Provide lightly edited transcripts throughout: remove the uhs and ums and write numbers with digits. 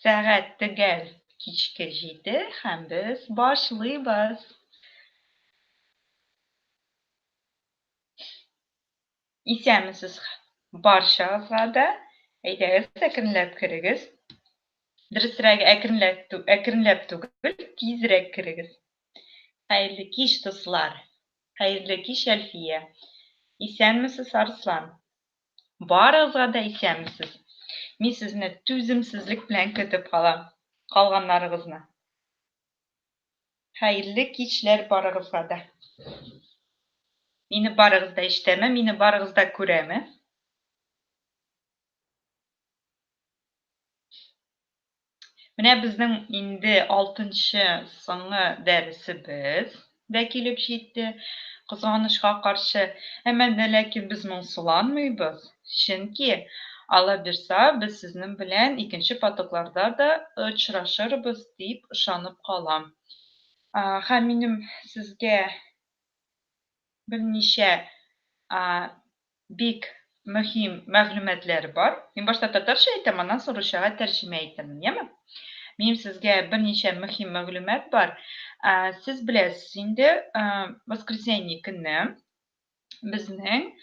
Сәгать төгәл кичке 7 һәм без башлыйбыз. Исәнмесез барчагызга да. Әйдәгез, әкренләп керегез. Дөресрәге, әкренләп түгел, тизрәк керегез. Хәерле кич, дуслар. Хәерле кич, Әлфия. Исәнмесез, Арслан. Барыгызга да исәнмесез. Мин сезне түземсезлек белән көтеп калганнарыгызны. Хәерле кичләр барыгызга да. Мине барыгыз да ишетәме? Мине барыгыз да күрәме? Менә безнең инде 6-нчы соңгы дәресебез дә килеп җитте. Кызганычка каршы, әмма ләкин без моңсуланмыйбыз. Чөнки Алла бирсә, без сезнең белән икенче потокларда да очрашырбыз дип ышанып калам. Һәм минем сезгә берничә бик мөһим мәгълүматлар бар. Мин башта татарча әйтәм, аннан соң русчага тәрҗемә итәм, яме? Минем сезгә берничә мөһим мәгълүмат бар. Сез беләсез инде, воскресенье көнне безнең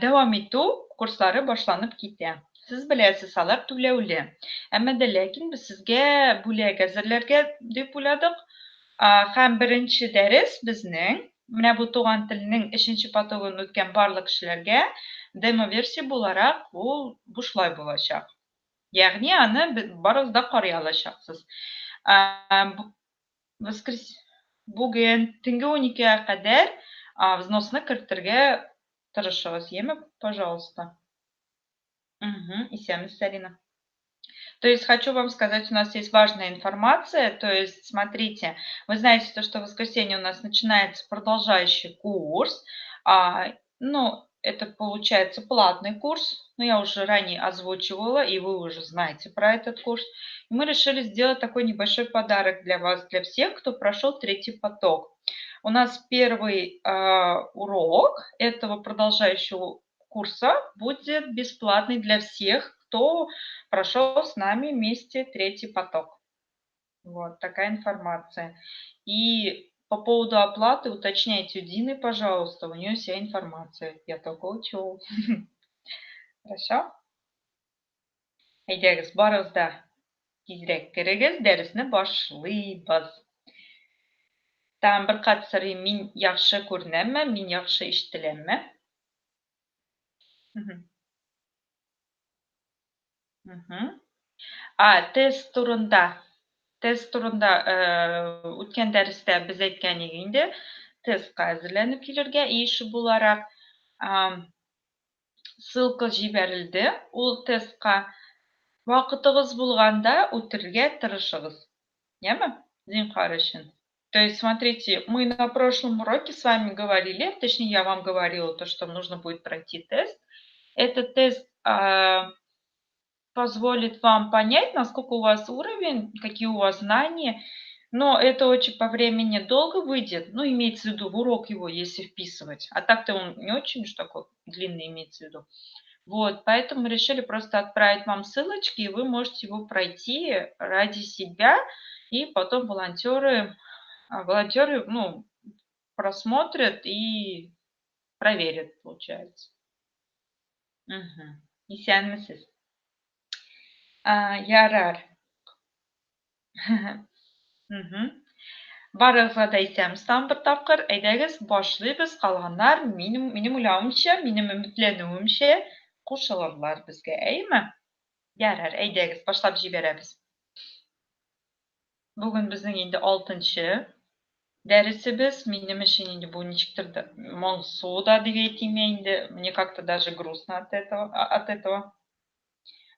дәвам итү курслары башланып китә. Сез беләсез, алар түләүле. Әмма дә ләкин без сезгә бүләк әзерләргә дип уйладык. Һәм беренче дәрес безнең менә бу туган теленең 3-нче потогын үткән барлык кешеләргә демо-версия буларак ул бушлай булачак. Ягъни аны барыгыз да карый алачаксыз. Бүген төнге 12-гә кадәр взносны кертергә тырышыгыз, яме, пожалуйста. Исәнмесез, Алина. То есть хочу вам сказать, у нас есть важная информация. То есть, смотрите, вы знаете, то, что в воскресенье у нас начинается продолжающий курс. Это получается платный курс. Но я уже ранее озвучивала, и вы уже знаете про этот курс. И мы решили сделать такой небольшой подарок для вас, для всех, кто прошел 3-й поток. У нас первый урок этого продолжающего курса будет бесплатный для всех, кто прошел с нами вместе 3-й поток. Вот такая информация. И по поводу оплаты уточняйте у Дины, пожалуйста, у нее вся информация. Я только учу. Хорошо? Әйдәгез, барыгыз да тизрәк керегез, дәресне башлыйбыз. Там бер кат сорыйм, мин яхшы күренәмме, мин яхшы ишетеләмме? Тест турында. Тест турында үткән дәрестә без әйткән идек инде. Тестка әзерләнеп килергә ише буларак ссылка җибәрелде. Ул тестка вакытыгыз булганда үтәргә тырышыгыз. Яме? Зинһар өчен. То есть, смотрите, мы на прошлом уроке с вами говорили, точнее, я вам говорила, то, что нужно будет пройти тест. Этот тест позволит вам понять, насколько у вас уровень, какие у вас знания. Но это очень по времени долго выйдет. Ну, имеется в виду, в урок его, если вписывать. А так-то он не очень уж такой длинный, имеется в виду. Вот, поэтому мы решили просто отправить вам ссылочки, и вы можете его пройти ради себя. И потом волонтеры просмотрят и проверят, получается. Исәнмесез. Ярар. Барыгызга да исәнмесез тагын бер тапкыр. Әйдәгез, башлыйбыз. Калганнар минем уйлавымча, минем өметләнүемчә кушылырлар безгә, әйеме? Ярар, әйдәгез, башлап җибәрәбез. Бүген безнең инде 6-нчы дәресебез. Минем өчен инде бу ничектер моңсу да дип әйтим инде. Мне как-то даже грустно от этого.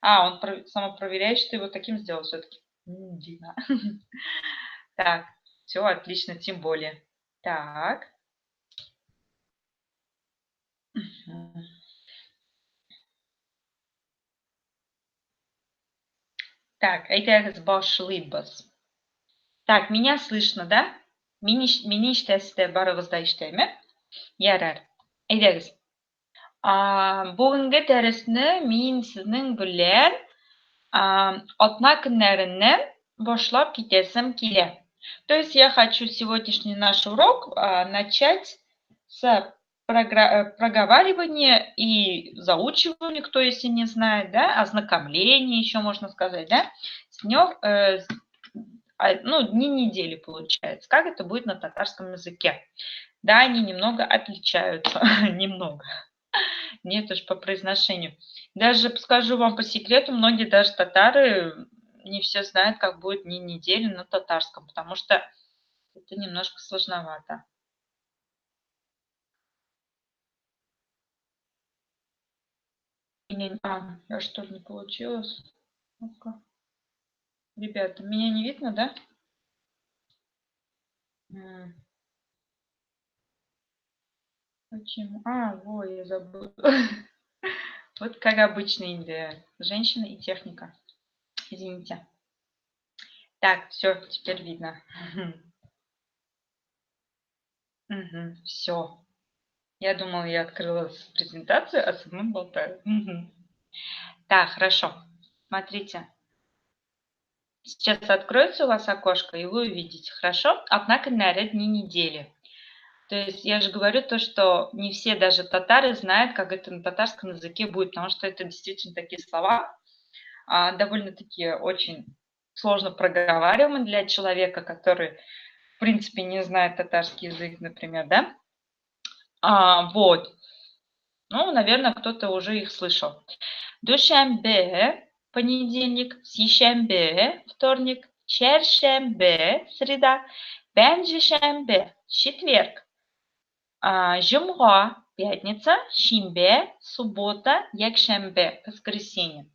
Он самопроверяет, что его таким сделал все-таки. Дина. Так, все отлично, тем более. Так. Так, әйдәгез, башлыйбыз. Так, меня слышно, да? Мине ишетәсездер, барыгыз да ишетәме? Ярар. Әйдәгез. Бүгенге дәресне мин сезнең белән Атна көннәреннән башлап китәсем килә. То есть я хочу сегодняшний наш урок начать с проговаривания и заучивания, кто если не знает, да, ознакомления еще можно сказать, да, с днем, ну, дни недели получается. Как это будет на татарском языке? Да, они немного отличаются, немного. Нет уж по произношению. Даже скажу вам по секрету, многие даже татары не все знают, как будет дни недели на татарском, потому что это немножко сложновато. Что ли не получилось? Ну-ка. Ребята, меня не видно, да? Почему? Во, я забыла. Вот как обычно, Индия. Женщина и техника. Извините. Так, все, теперь видно. Все. Я думала, я открыла презентацию, а сама болтаю. Так, хорошо. Смотрите. Сейчас откроется у вас окошко, и вы увидите. Хорошо? Однако на дни недели. То есть я же говорю то, что не все даже татары знают, как это на татарском языке будет, потому что это действительно такие слова, довольно-таки очень сложно проговариваемы для человека, который, в принципе, не знает татарский язык, например, да? Вот. Ну, наверное, кто-то уже их слышал. Душанбе – понедельник, сишенбе – вторник, чершенбе – среда, пенджишенбе – четверг, жумга – пятница, шимбе – суббота, якшембе – воскресенье.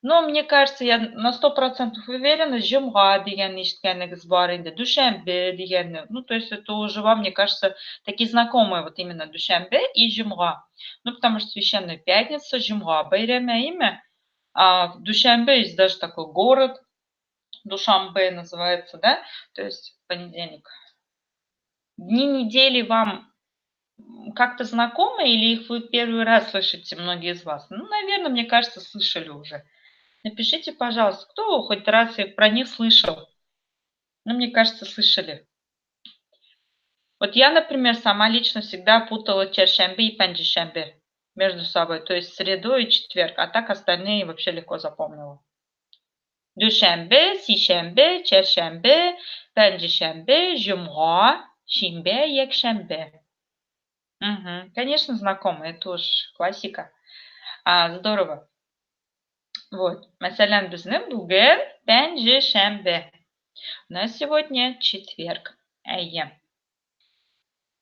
Но мне кажется, я на 100% уверена, жумга дегенni ишиткәнегез бар инде, душанбе дегенни. Ну, то есть это уже вам, мне кажется, такие знакомые вот именно душанбе и жумга. Ну, потому что священная пятница, жумга, байраме имя. А в Душанбе есть даже такой город, Душанбе называется, да, то есть понедельник. Дни недели вам как-то знакомы или их вы первый раз слышите, многие из вас? Ну, наверное, мне кажется, слышали уже. Напишите, пожалуйста, кто хоть раз их про них слышал? Ну, мне кажется, слышали. Вот я, например, сама лично всегда путала чешембе и панджишембе между собой, то есть среду и четверг, а так остальные вообще легко запомнила. Душанбе, сишенбе, чершенбе, пенджишенбе, жумга, шимбе, якшенбе. Конечно, знакомо, это уж классика. Здорово. Вот. Мәсәлән, безнең бүген пәнҗешәмбе. У нас сегодня четверг. Әйе.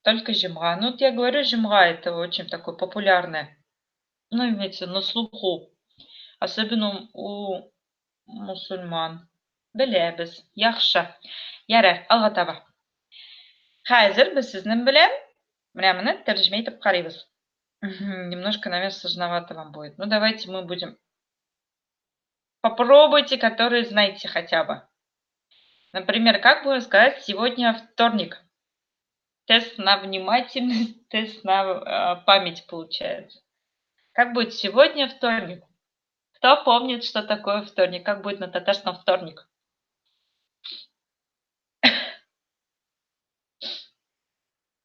Только жумга. Ну, вот я говорю, жумга – это очень такое популярное. Ну, имеется на слуху. Особенно у мусульман. Беләбез. Яхшы. Ярар, алга таба. Хәзер без сезнең белән менә моны тәрҗемә итеп карыйбыз. Немножко, наверное, сложновато вам будет. Ну, давайте мы будем... Попробуйте, которые знаете хотя бы. Например, как будем сказать сегодня вторник? Тест на внимательность, тест на память получается. Как будет сегодня вторник? Кто помнит, что такое вторник? Как будет на татарском вторник?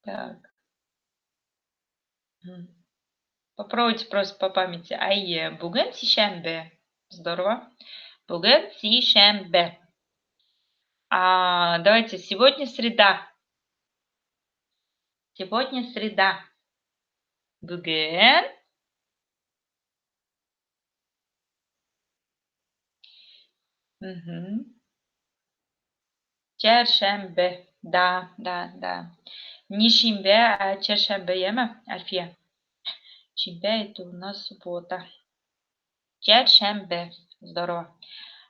Так. Попробуйте просто по памяти. Айе, бүгін сишенбе. Здорово. Бүгін сишенбе. Давайте, сегодня среда. Сегодня среда. Бүгін. Чәршәмбе. Да. Не шимбе, а чәршәмбе, ема, Альфия? Шимбе – это у нас суббота. Чәршәмбе. Здорово.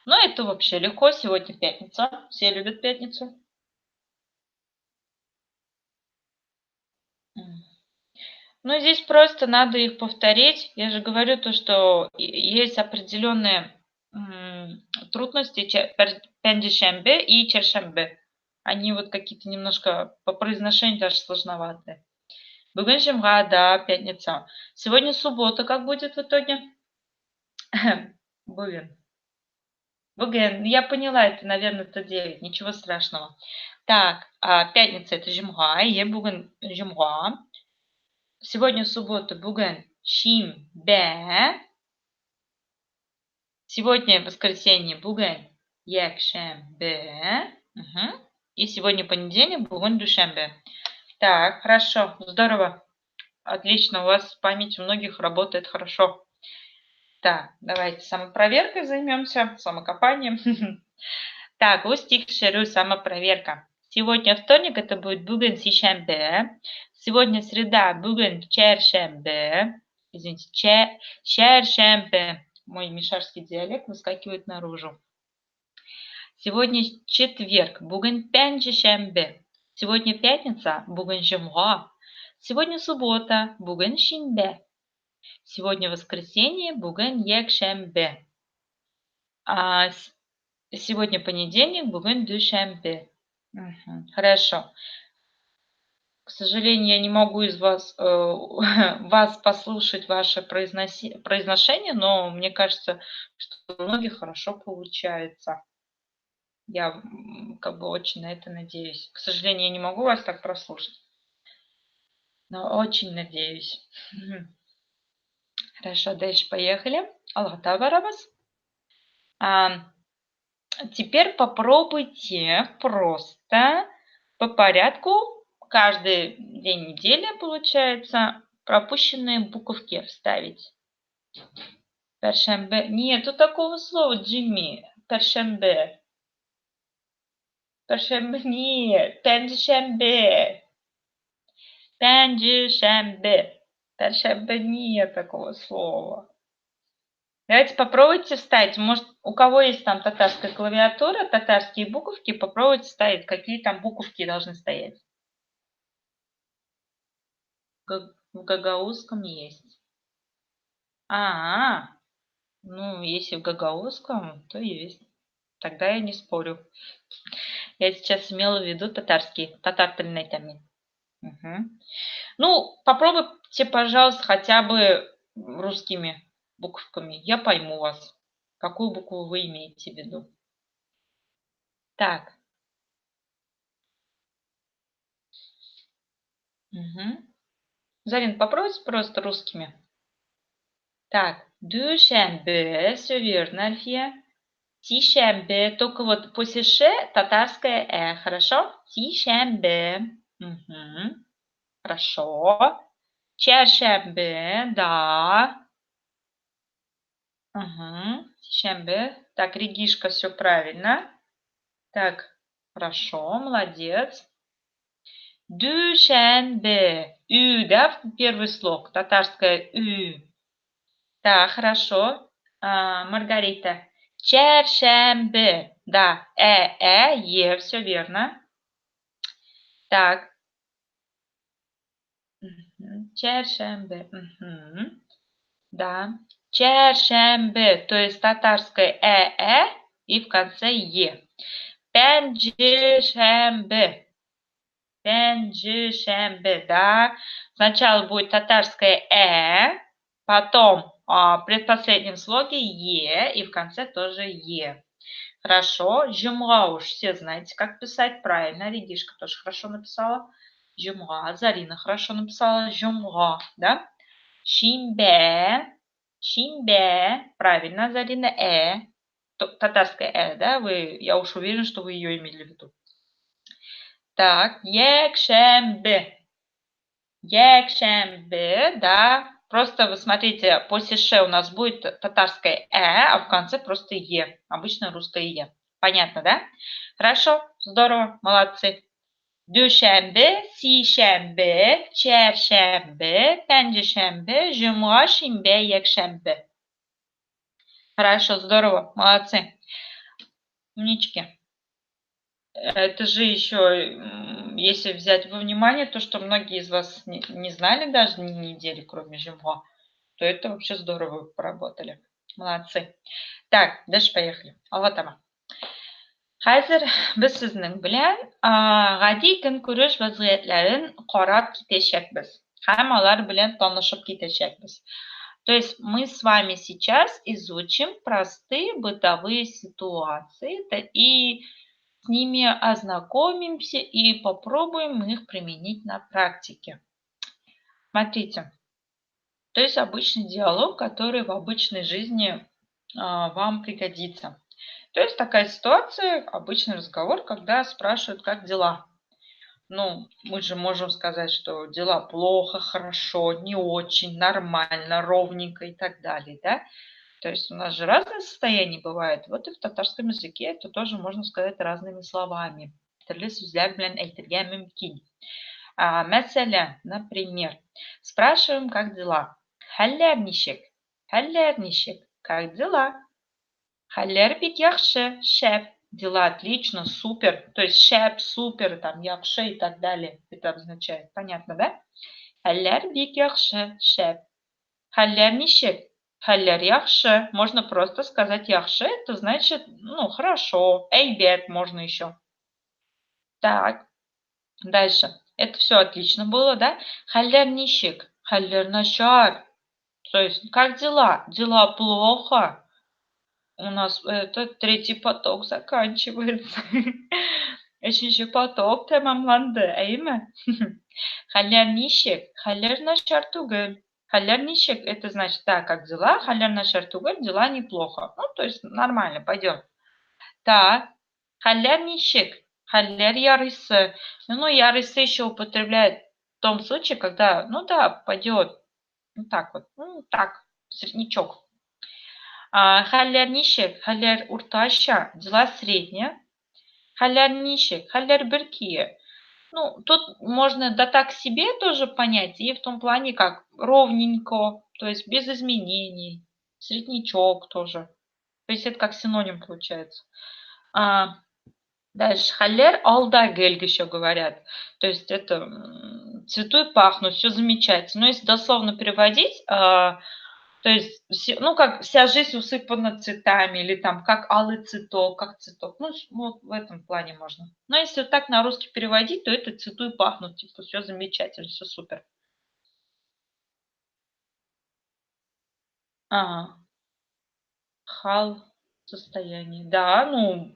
Ну, это вообще легко. Сегодня пятница. Все любят пятницу. Ну, здесь просто надо их повторить. Я же говорю то, что есть определенные трудности пендишембе и чершембе. Они вот какие-то немножко по произношению даже сложноватые. Бүгін жумга, да, пятница. Сегодня суббота, как будет в итоге? Бүгін. Буген. Я поняла, это, наверное, Т9. Ничего страшного. Так, пятница это жумга. Е буген жумга. Сегодня суббота. Буген шимбе. Сегодня воскресенье. Буген якшембе. Угу. И сегодня понедельник. Буген душембе. Так, хорошо. Здорово. Отлично. У вас память у многих работает хорошо. Так, давайте самопроверкой займемся. Самокопанием. Так, устик шеру самопроверка. Сегодня вторник, это будет буген сишембе. Сегодня среда, буген чершембе. Извините, чершембе. Мой мишарский диалект выскакивает наружу. Сегодня четверг, буген пенджишембе. Сегодня пятница, буген жумга. Сегодня суббота, буген шинбе. Сегодня воскресенье, буген екшембе. Сегодня понедельник, буген душембе. Хорошо. К сожалению, я не могу из вас послушать ваше произношение, но мне кажется, что у многих хорошо получается. Я как бы очень на это надеюсь. К сожалению, я не могу вас так прослушать, но очень надеюсь. Хорошо, дальше поехали. Аллахта барабас. Теперь попробуйте просто по порядку каждый день недели, получается, пропущенные буковки вставить. Першембе. Нету такого слова, Джимми. Першембе. Першембе нет. Пенджишембе. Пенджишембе. Першембе нет такого слова. Давайте попробуйте вставить. Может, у кого есть там татарская клавиатура, татарские буковки, попробуйте вставить, какие там буковки должны стоять. В гагаузском есть. Ну, если в гагаузском, то есть. Тогда я не спорю. Я сейчас имела в виду татарские, татар-тельнетами. Угу. Ну, попробуйте, пожалуйста, хотя бы русскими буковками. Я пойму вас. Какую букву вы имеете в виду? Так. Угу. Зарин, попробуйте просто русскими. Так, душембе, все верно, Альфия. Тишембе, только вот после ше татарское хорошо? Тишембе. Угу. Хорошо. Чершембе, да. Угу. Тишембе. Так, Регишка, все правильно. Так, хорошо, молодец. Душенбе. Ü, да, первый слог. Татарское ü. Да, хорошо. Маргарита. Чершембе. Да, е, все верно. Так. Чершембе. Да. Чершембе, то есть татарское и в конце е. Пенджишембе. Пенджишембе, да. Сначала будет татарское потом в предпоследнем слоге е и в конце тоже е. Хорошо. Жумга уж все знаете, как писать правильно. Регишка тоже хорошо написала. Жумга. Зарина хорошо написала. Жумга, да. Шимбе. Шимбе. Правильно, Зарина. Татарская да? Я уж уверена, что вы ее имели в виду. Так, екшембе. Екшембе, да. Просто вы смотрите, после ше у нас будет татарское а в конце просто е. Обычно русское е. Понятно, да? Хорошо, здорово, молодцы. Душембе, сишембе, чершембе, пенджишембе, жумга, шимбе, екшембе. Хорошо, здорово, молодцы. Умнички. Это же еще, если взять во внимание то, что многие из вас не знали даже ни недели, кроме жумга, то это вообще здорово вы поработали. Молодцы. Так, дальше поехали. Аллатама. Хәзер без сезнең белән гади көнкүреш вазгыятьләрен карап китәчәкбез һәм алар белән танышып китәчәкбез. То есть мы с вами сейчас изучим простые бытовые ситуации и с ними ознакомимся и попробуем их применить на практике. Смотрите, то есть обычный диалог, который в обычной жизни вам пригодится. То есть такая ситуация, обычный разговор, когда спрашивают, как дела. Ну, мы же можем сказать, что дела плохо, хорошо, не очень, нормально, ровненько и так далее, да? То есть у нас же разные состояния бывают. Вот и в татарском языке это тоже можно сказать разными словами. Төрле сүзләр белән әйтергә мөмкин. Например, спрашиваем, как дела. Хәлләр ничек? Хәлләр ничек? Как дела? Хәлләр бик яхшы, шәп. Дела отлично, супер. То есть шәп, супер, там, яхшы и так далее. Это обозначает. Понятно, да? Хәлләр бик яхшы, шәп. Хәлләр ничек? Хәлләр яхшы. Можно просто сказать яхшы. Это значит, ну, хорошо. Әйбәт можно еще. Так, дальше. Это все отлично было, да? Хәлләр ничек? Хәлләр начар. То есть, как дела? Дела плохо. У нас этот третий поток заканчивается. Üçüncü поток tamamlandı, әйеме? Хәлләр ничек? Хәлләр начар түгел. Хәлләр ничек? Это значит, да, как дела? Хәлләр начар түгел, дела неплохо. Ну, то есть нормально, пойдет. Так, хәлләр ничек? Хәлләр ярыйсы. Ну, ярыйсы еще употребляют в том случае, когда, ну да, пойдет. Ну, так вот, ну, так, среднячок. Хәлләр ничек? Хәлләр уртача, дела средние. Хәлләр ничек? Хәлләр бер. Ну, тут можно да так себе тоже понять, и в том плане, как ровненько, то есть без изменений, среднячок тоже. То есть это как синоним получается. А, Дальше. Хәлләр алда гел еще говорят. То есть это цветут, пахнут, все замечательно. Но если дословно переводить, то есть, ну, как вся жизнь усыпана цветами, или там как алый цветок, как цветок. Ну, вот в этом плане можно. Но если вот так на русский переводить, то это цвету и пахнут, типа, все замечательно, все супер. Ага, хал состояние. Да, ну,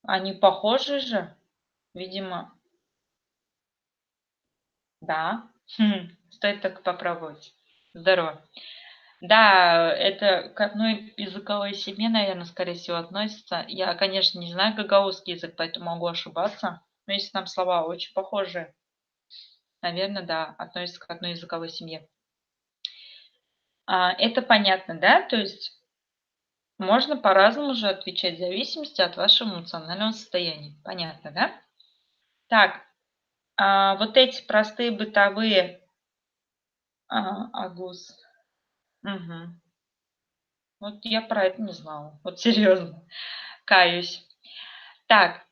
они похожи же, видимо, да. Стоит только попробовать. Здорово. Да, это к одной языковой семье, наверное, скорее всего, относится. Я, конечно, не знаю гагаузский язык, поэтому могу ошибаться. Но если там слова очень похожие, наверное, да, относятся к одной языковой семье. Это понятно, да? То есть можно по-разному же отвечать в зависимости от вашего эмоционального состояния. Понятно, да? Так, вот эти простые бытовые агус. Мгм. Вот я про это не знала. Вот серьезно, каюсь. Так,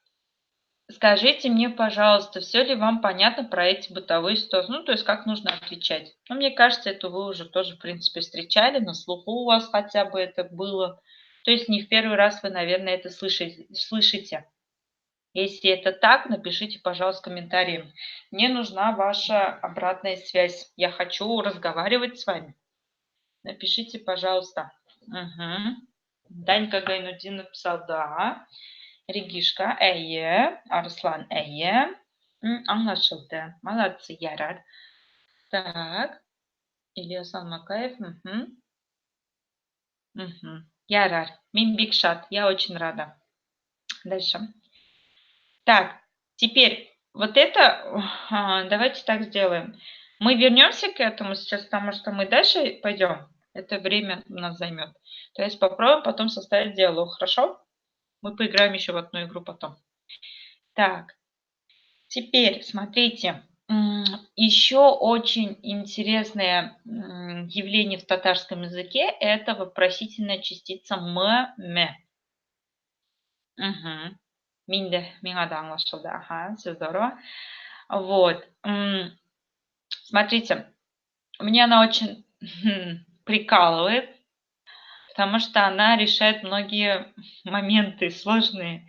скажите мне, пожалуйста, все ли вам понятно про эти бытовые ситуации? Ну, то есть как нужно отвечать. Ну, мне кажется, это вы уже тоже, в принципе, встречали, на слуху у вас хотя бы это было. То есть не в первый раз вы, наверное, это слышите. Если это так, напишите, пожалуйста, комментарием. Мне нужна ваша обратная связь. Я хочу разговаривать с вами. Напишите, пожалуйста. Угу. Данька Гайнудин написал «да». Регишка, әйе. Арслан, әйе. Anlaşıldı. Молодцы, Ярар. Так. Ильяс Алмакаев. Мгм. Мгм. Ярар. Мин бик шат. Я очень рада. Дальше. Так, теперь вот это, давайте так сделаем. Мы вернемся к этому сейчас, потому что мы дальше пойдем. Это время у нас займет. То есть попробуем потом составить диалог, хорошо? Мы поиграем еще в одну игру потом. Так, теперь смотрите. Еще очень интересное явление в татарском языке – это вопросительная частица «м», Мгм. Миңа да аңлашылды. Ага, всё здорово. Вот. Смотрите, меня она очень прикалывает, потому что она решает многие моменты сложные.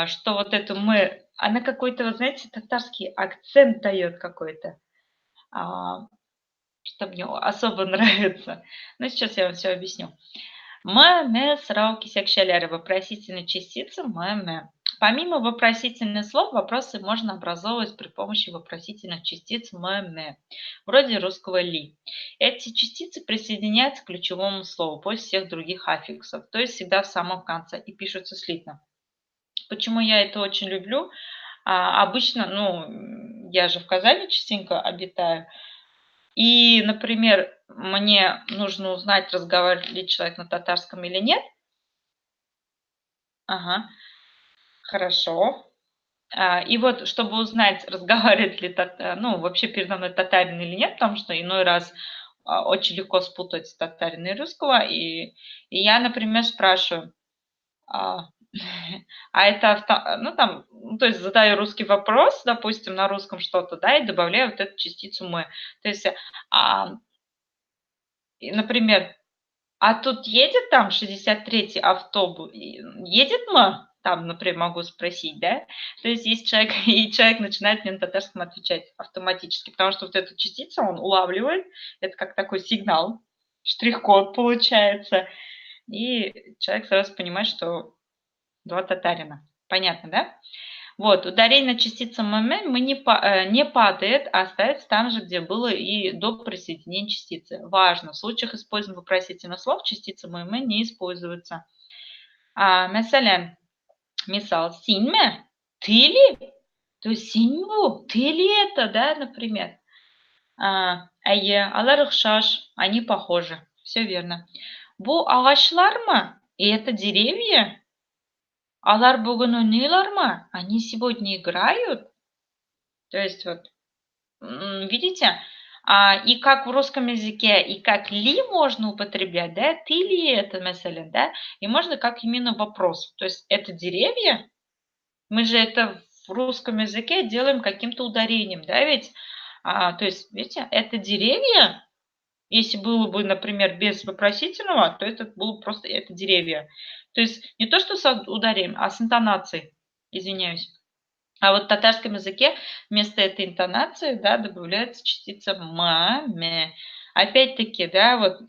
Что вот эту мы она какой-то, вот знаете, татарский акцент дает какой-то. А, что мне особо нравится. Но сейчас я вам все объясню. Мы срау кисяк шеляры. Вопросительные частицы мы. Помимо вопросительных слов, вопросы можно образовывать при помощи вопросительных частиц мы, вроде русского ли. Эти частицы присоединяются к ключевому слову после всех других аффиксов, то есть всегда в самом конце и пишутся слитно. Почему я это очень люблю? Обычно, ну, я же в Казани частенько обитаю, и, например, мне нужно узнать, разговаривает ли человек на татарском или нет. Ага, хорошо. И вот, чтобы узнать, разговаривает ли ну, вообще передо мной татарин или нет, потому что иной раз очень легко спутать татарина и русского. И я, например, спрашиваю, а, а это ну, там, ну, то есть задаю русский вопрос, допустим, на русском что-то, да, и добавляю вот эту частицу мы. То есть, а, например, а тут едет там 63-й автобус, едет ма? Там, например, могу спросить, да? То есть есть человек, и человек начинает мне на татарском отвечать автоматически, потому что вот эту частицу он улавливает, это как такой сигнал, штрих-код получается, и человек сразу понимает, что два татарина. Понятно, да? Вот, ударение на частице мы не падает, а остается там же, где было и до присоединения частицы. Важно, в случаях использования вопросительных слов частица не используется. Mesela, misal, синьме? Ты ли? То есть синь бу? Ты ли это, да, например? Әйе, алар охшаш, они похожи. Все верно. Бу агачлар И это деревья? Алар бүгін ойныйлар? Они сегодня играют? То есть вот видите? И как в русском языке, и как ли можно употреблять, да, ты ли это, مثلا, да, и можно как именно вопрос. То есть это деревья, мы же это в русском языке делаем каким-то ударением, да, ведь, то есть, видите, это деревья, если было бы, например, без вопросительного, то это было просто это деревья. То есть не то, что с ударением, а с интонацией, извиняюсь. А вот в татарском языке вместо этой интонации, да, добавляется частица ме. Опять-таки, да, вот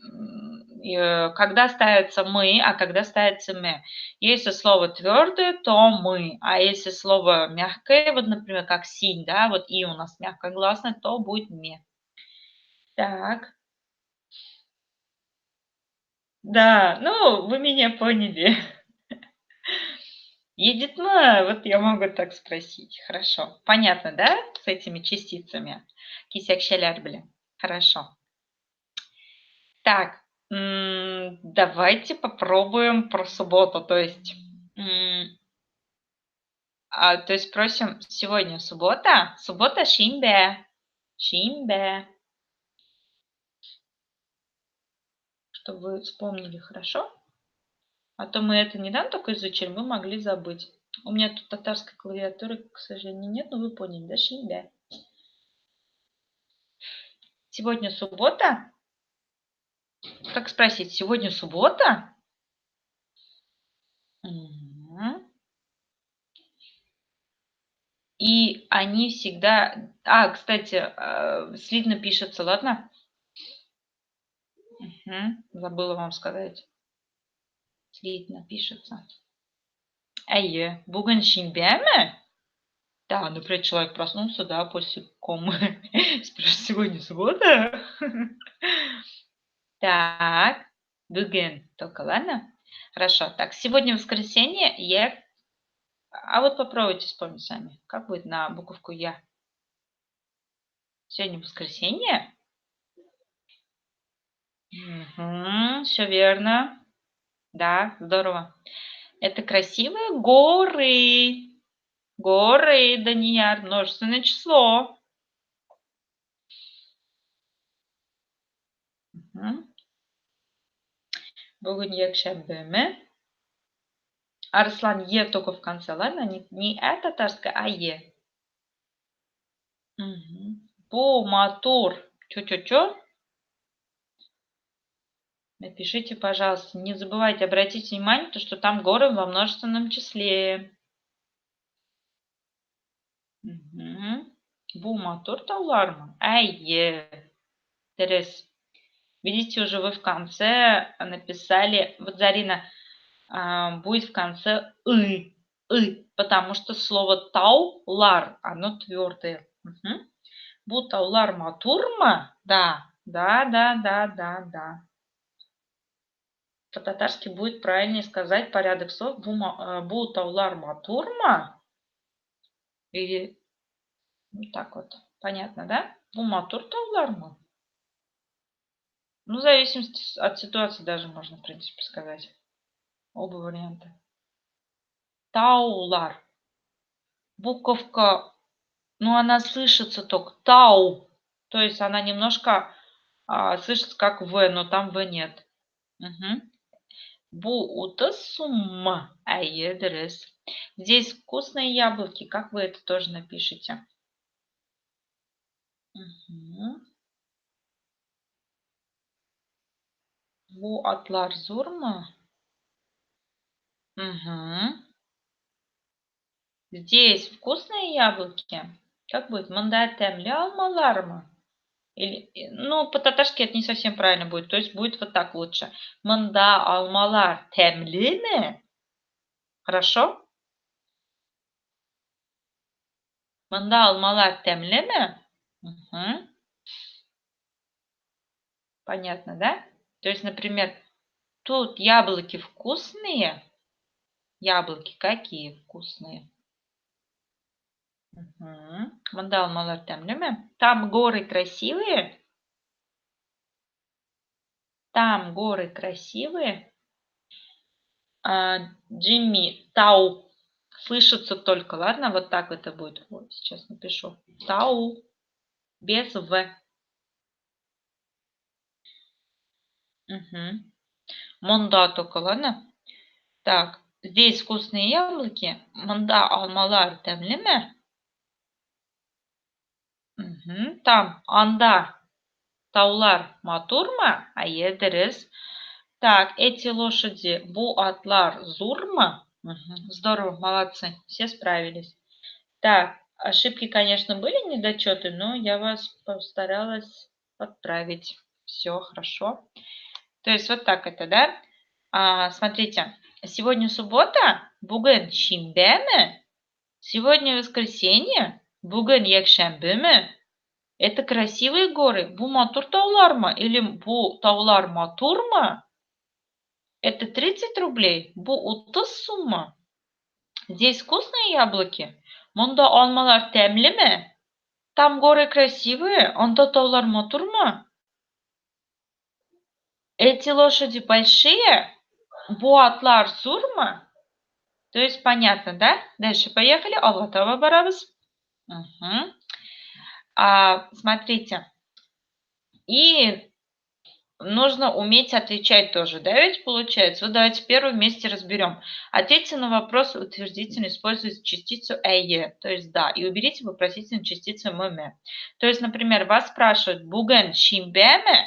когда ставится мы, а когда ставится ме. Если слово твердое, то мы, а если слово мягкое, вот, например, как синь, да, вот и у нас мягкогласное, то будет ме. Так, да, ну, вы меня поняли. Едет ме, вот я могу так спросить. Хорошо. Понятно, да, с этими частицами? Кисяк были. Хорошо. Так, давайте попробуем про субботу. То есть, то есть просим сегодня суббота. Суббота шинбе. Шинбе. Чтобы вы вспомнили хорошо. А то мы это недавно только изучили, мы могли забыть. У меня тут татарской клавиатуры, к сожалению, нет, но вы поняли, да, шинбе. Сегодня суббота? Как спросить, сегодня суббота? Мгм. И они всегда... кстати, слитно пишется, ладно? Забыла вам сказать. Слитно пишется. Әйе, бүгін шенбе ме? Да, например, человек проснулся, да, после комы. Спрашивает, сегодня суббота? Так, бүгін только, ладно? Хорошо. Так, сегодня воскресенье, А вот попробуйте вспомнить сами. Как будет на буковку Я? Сегодня воскресенье? Все верно. Да, здорово. Это красивые горы. Горы, Данияр, множественное число. Мгм. Бүгін якшәмбе. Арслан Е только в конце, ладно? Не А татарская, а Е. Мгм. По мотор. Чё? Напишите, пожалуйста. Не забывайте, обратите внимание, то, что там горы во множественном числе. Бу мотор таулармы? Әйе. Терес. Видите, уже вы в конце написали, вот Зарина, будет в конце потому что слово таулар, оно твердое. Мгм. Bu tavular matur mu? Да, да, да, да, да, да. По-татарски будет правильнее сказать порядок слов bu tavular matur mu? Или вот так вот. Понятно, да? Bu matur tavular mı? Ну, в зависимости от ситуации даже можно, в принципе, сказать. Оба варианта. Таулар. Буковка, ну, она слышится только тау. То есть она немножко слышится как В, но там В нет. Угу. Бу ута сумма. Аедрес. Здесь вкусные яблоки. Как вы это тоже напишите? Угу. Бу атлар зурма. Угу. Здесь вкусные яблоки. Как будет? Мандатем алмаларма. Или, ну, по-татарски это не совсем правильно будет. То есть будет вот так лучше. Манда алмалар темлиме. Хорошо? Манда алмалар темлиме. Угу. Понятно, да? То есть, например, тут яблоки вкусные. Яблоки какие вкусные? Угу. Манда алмалар темлиме. Там горы красивые. Там горы красивые. Джимми, Тау. Слышится только, ладно? Вот так это будет. Вот, сейчас напишу. Тау. Без В. Угу. Монда только, ладно? Так, здесь вкусные яблоки. Монда алмалар темлеме. Угу. Там анда таулар матурма, а едерес. Так, эти лошади бу атлар зурма. Мгм. Здорово, молодцы, все справились. Так, ошибки, конечно, были, недочеты, но я вас постаралась подправить. Все хорошо. То есть вот так это, да? Смотрите, сегодня суббота, буген шимбеме, сегодня воскресенье, буген якшембеме. Это красивые горы. Бу матур тауларма или бу таулар матурма. Это 30 рублей. Бу утыз сумма. Здесь вкусные яблоки. Монда алмалар темлеме. Там горы красивые. Онда таулар матурма. Эти лошади большие. Бу атлар сурма. То есть понятно, да? Дальше поехали. Аллатава барабас. Угу. Смотрите. И нужно уметь отвечать тоже, да, ведь получается? Вот давайте первый вместе разберем. Ответьте на вопрос утвердительно, используя частицу «эйе», то есть «да», и уберите вопросительную частицу «меме». То есть, например, вас спрашивают «буген шимбеме»,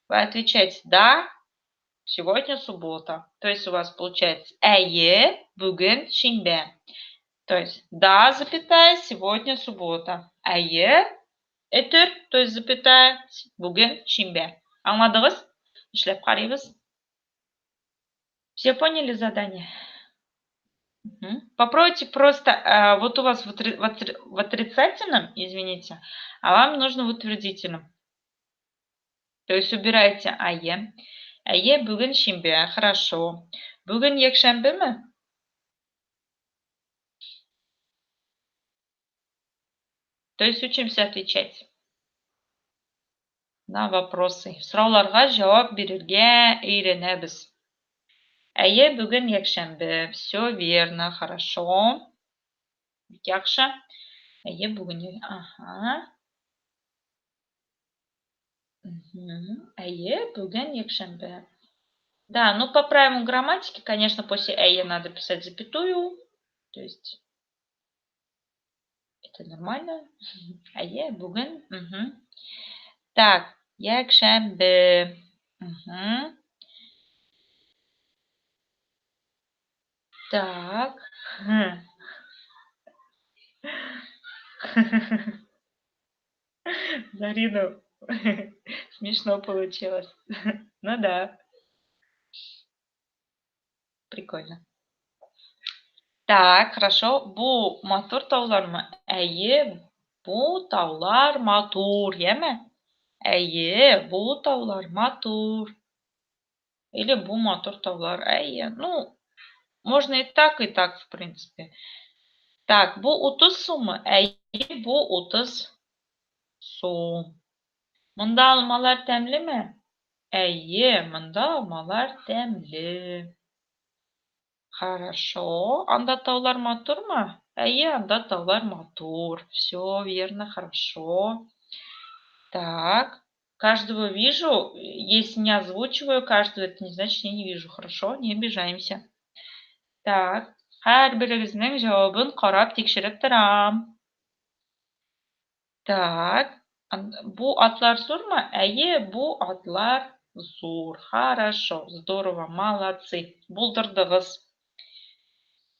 вы отвечаете «да», сегодня суббота. То есть у вас получается «эйе буген шимбе». То есть «да», запятая, сегодня суббота. «Эйе» Этер, то есть запятая, буген шимбе. Аңладығыз? Эшләп қарайбыз. Все поняли задание? Попробуйте просто, вот у вас в отрицательном, извините, а вам нужно в утвердительном. То есть убирайте ае. Ае бүгін шимбе, хорошо. Бүгін якшәмбе ме? То есть учимся отвечать на вопросы. Сұрауларға жауап беруге үйренеміз. Әйе, бүгін якшәмбе. Все верно, хорошо. Яхшы. Әйе, бүгін. Ага. Әйе, бүгін якшәмбе. Да, ну по правилам грамматики, конечно, после «эйе» надо писать запятую. То есть это нормально. Әйе, бүгін. Угу. Так, якшәмбе. Угу. Так. Зарина, Смешно получилось. Ну да, прикольно. Так, хорошо. Бу матур таулармы? Әйе, бу таулар матур, яме? Әйе, бу таулар матур. Или бу матур таулар. Әйе. Ну, можно и так, в принципе. Так, бу 30 суммы? Әйе, бу 30 сум. Мында алмалар тәмлеме? Әйе, мында алмалар тәмле. Хорошо. Анда таулар матурмы? Әйе, анда таулар матур. Все верно, хорошо. Так, каждого вижу. Если не озвучиваю каждого, это не значит, я не вижу. Хорошо, не обижаемся. Так, һәрберегезнең җавабын карап тикшереп торам. Так, бу атлар зурмы? Әйе, бу атлар зур. Хорошо, здорово, молодцы. Булдырдыгыз.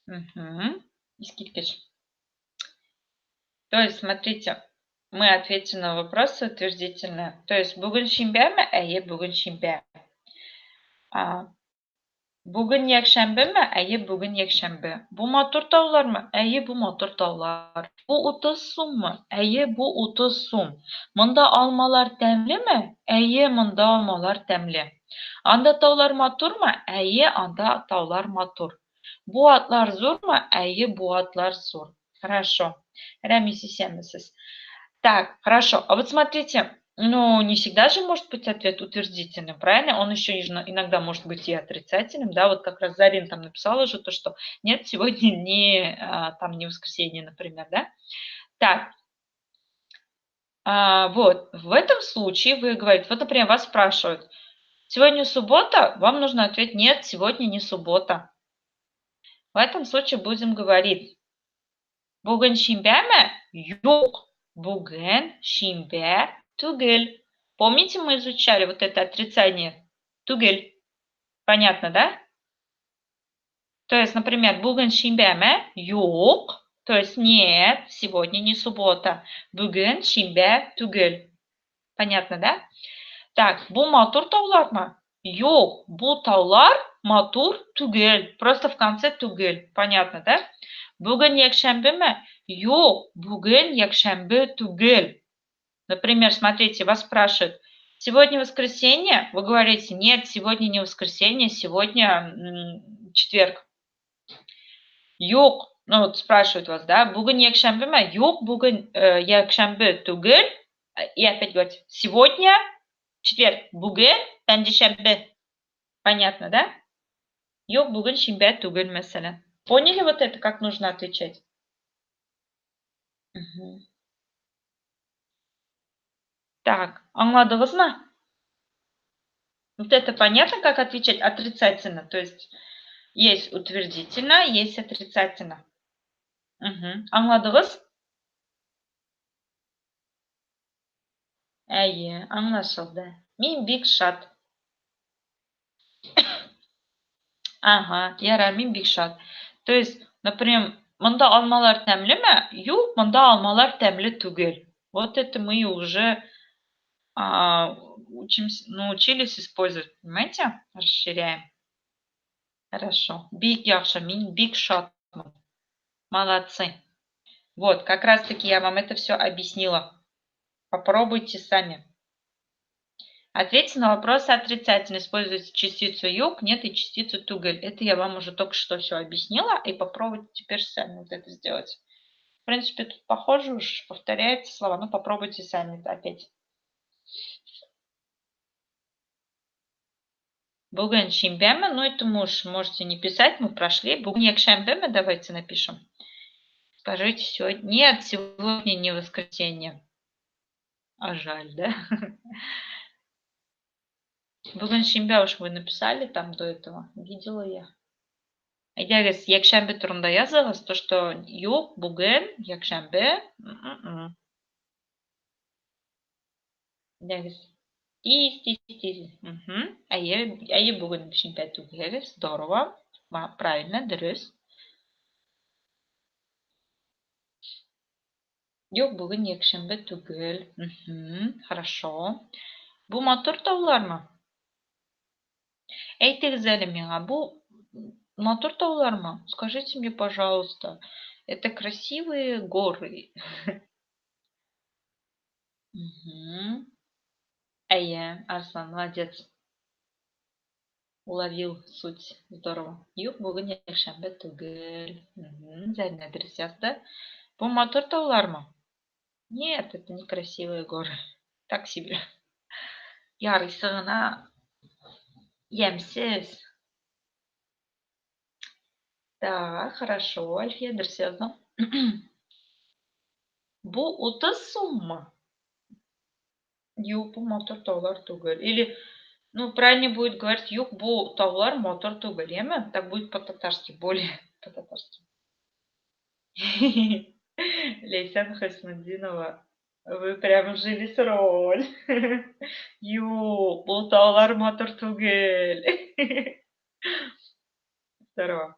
Угу. Искиткеч. То есть, смотрите, мы ответим на вопросы утвердительно. То есть, бүгін шимбәме? Әйе, бүгін шимбә. Бүгін якшәмбеме? Әйе, бүгін якшәмбе. Бу матур таулармы? Әйе, бу матур таулар. Бу 30 суммы? Әйе, бу 30 сум. Монда алмалар тәмлеме? Әйе, монда алмалар тәмле. Анда таулар матурмы? Әйе, анда таулар матур. Бу атлар зурмы? Әйе, бу атлар зур. Хорошо. Рәмиз, исәнмесез. Так, хорошо. А вот смотрите, ну, не всегда же может быть ответ утвердительным, правильно? Он еще иногда может быть и отрицательным, да, вот как раз Зарин там написала же то, что нет, сегодня не, там, не воскресенье, например, да? Так, вот, в этом случае вы говорите, вот, например, вас спрашивают, сегодня суббота, вам нужно ответить, нет, сегодня не суббота. В этом случае будем говорить, бүгін шимбәме? Юк, бүгін шимбә түгел. Помните, мы изучали вот это отрицание? Түгел. Понятно, да? То есть, например, бүгін шимбәме? Юк. То есть, нет, сегодня не суббота. Бүгін шимбә түгел. Понятно, да? Так, бу матур таулармы? Юк, бу таулар матур түгел. Просто в конце түгел. Понятно, да? Бүгін якшәмбеме? Юк, бүгін якшәмбе түгел. Например, смотрите, вас спрашивают, сегодня воскресенье? Вы говорите, нет, сегодня не воскресенье, сегодня четверг. Юк, ну вот спрашивают вас, да, бүгін якшәмбеме? Юк, бүгін якшәмбе түгел. И опять говорите, сегодня четверг, бүгін пәндешәмбе. Понятно, да? Юк, бүгін шимбә түгел, мәсәлән. Поняли вот это, как нужно отвечать? Угу. Так, аңладыңызмы? Вот это понятно, как отвечать отрицательно? То есть утвердительно, есть отрицательно. Угу. Аңладыңыз? Әйе, аңлашылды. Мин бик шат. Ага, ярар, мин бик шат. То есть, например, монда алмалар тәмлеме? Юк, монда алмалар тәмле түгел. Вот это мы уже научились использовать, понимаете? Расширяем. Хорошо. Бик яхшы, мин бик шатмын. Молодцы. Вот, как раз таки я вам это все объяснила. Попробуйте сами. Ответьте на вопросы отрицательно. Используйте частицу юг, нет и частицу тугель. Это я вам уже только что все объяснила. И попробуйте теперь сами вот это сделать. В принципе, тут похоже уж, повторяются слова. Но попробуйте сами опять. Бүгін шимбяме, ну это можете не писать, мы прошли. Бүгін якшәмбеме, давайте напишем. Скажите сегодня. Нет, сегодня не воскресенье. А жаль, да? Бүгін шимбя уж вы написали там до этого. Видела я. Егер якшәмбе турында языгыз, то что юк, бүгін, якшәмбе. Егер тиз. Әйе, бүгін шимбә түгел. Здорово. Правильно, дөрес. Юк, бүгін якшәмбе түгел. Хорошо. Bu матур таулар mı? Әйтегез әле миңа, бу матур таулар mı? Скажите мне, пожалуйста. Это красивые горы. Мгм. Әйе, Арслан, молодец. Уловил суть. Здорово. Юк, бүгін якшәмбе түгел. Зәрнә дөрес язды. Бу матур таулар mı? Нет, это не красивые горы. Так себе. Ярыйсы гына ямьсез. Так, хорошо, Альфия, дөрес яздың. Бу 30 суммы? Юк, бу матур таулар түгел. Или, ну, правильнее будет говорить, юк, бу таулар матур түгел. Яме? Так будет по-татарски, более по-татарски. Лейсан Хаснуддинова, вы прям вжились в роль. Юк, бу таулар матур түгел. Здорово.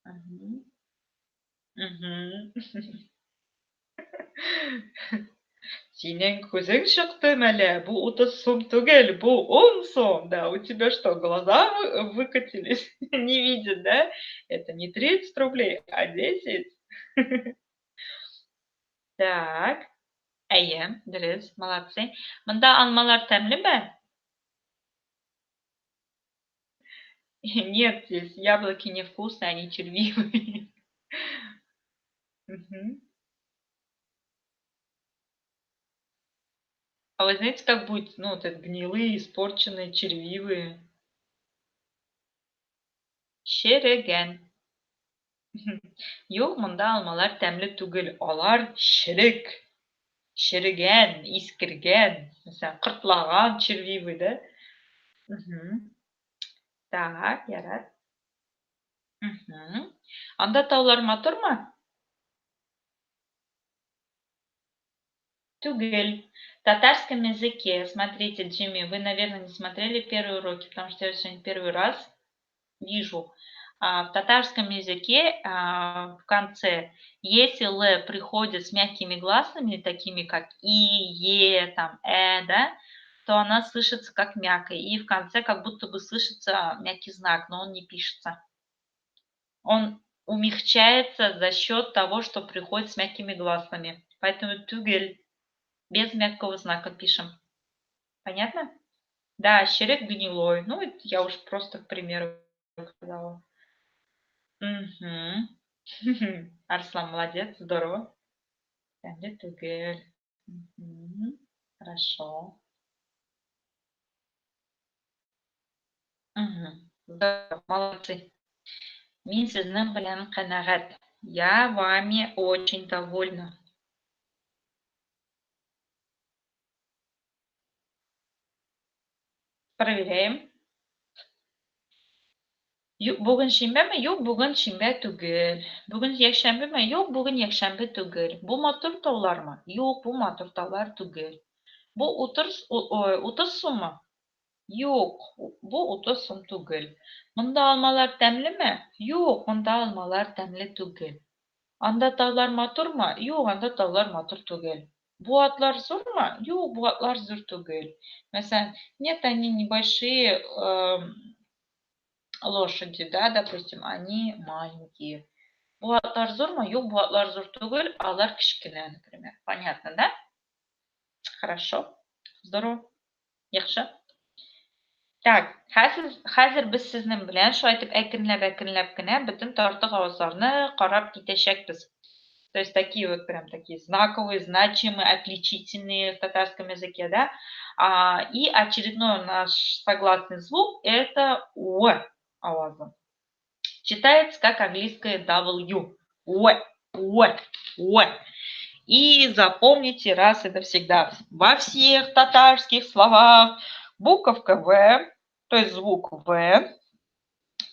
Мгм. Мгм. Синең күзең чыкты мәле, бу 30 сум түгел, бу 10 сум. Да, у тебя что, глаза выкатились? Не видят, да? Это не 30 рублей, а 10. Так, әйе, дөрес, молодцы. Монда алмалар тәмлеме? Нет, здесь яблоки невкусные, они червивые. Мгм. А вы знаете, как будет, ну, вот это гнилые, испорченные, червивые? Череген. Юк, монда алмалар тәмле түгел, алар черек. Череген, искерген. Mesela кыртлаган, червивый, да? Мгм. Так, ярар. Мгм. Анда таулар матурмы? Түгел. В татарском языке, смотрите, Джимми, вы, наверное, не смотрели первые уроки, потому что я сегодня первый раз вижу. В татарском языке в конце, если «л» приходит с мягкими гласными, такими как «и», «е», там, да, то она слышится как мягкая. И в конце как будто бы слышится мягкий знак, но он не пишется. Он умягчается за счет того, что приходит с мягкими гласными. Поэтому «түгел» без мягкого знака пишем. Понятно? Да, черек гнилой. Ну, это я уж просто к примеру сказала. Мгм. Арслан, молодец, здорово. Тәмле түгел. Мгм. Хорошо. Мгм. Здорово, молодцы. Мин сезнең белән канәгать. Я вами очень довольна. Проверяем. Бүген шимбәме? Юк, бүген шимбә түгел. Бүген якшәмбеме? Юк, бүген якшәмбе түгел. Бу матур таулармы? Юк, бу матур таулар түгел. Бу 30 суммы? Юк, бу 30 сум түгел. Монда алмалар тәмлеме? Юк, монда алмалар тәмле түгел. Анда таулар матурмы? Юк, анда таулар матур түгел. Бу атлар зурмы? Юк, бу атлар зур түгел. Мәсәлән, нет, они небольшие лошади, да, допустим, они маленькие. Бу атлар зурмы? Юк, бу атлар зур түгел, алар кечкенә, например. Понятно, да? Хорошо. Здорово. Яхшы. Так, хәзер без сезнең белән шулай итеп әкренләп кенә бөтен тартык авызларны карап китәчәкбез. То есть такие вот прям такие знаковые, значимые, отличительные в татарском языке, да. И очередной наш согласный звук это «о» аваза. Читается как английское W. «О». И запомните раз и навсегда. Во всех татарских словах буковка «в», то есть звук «в»,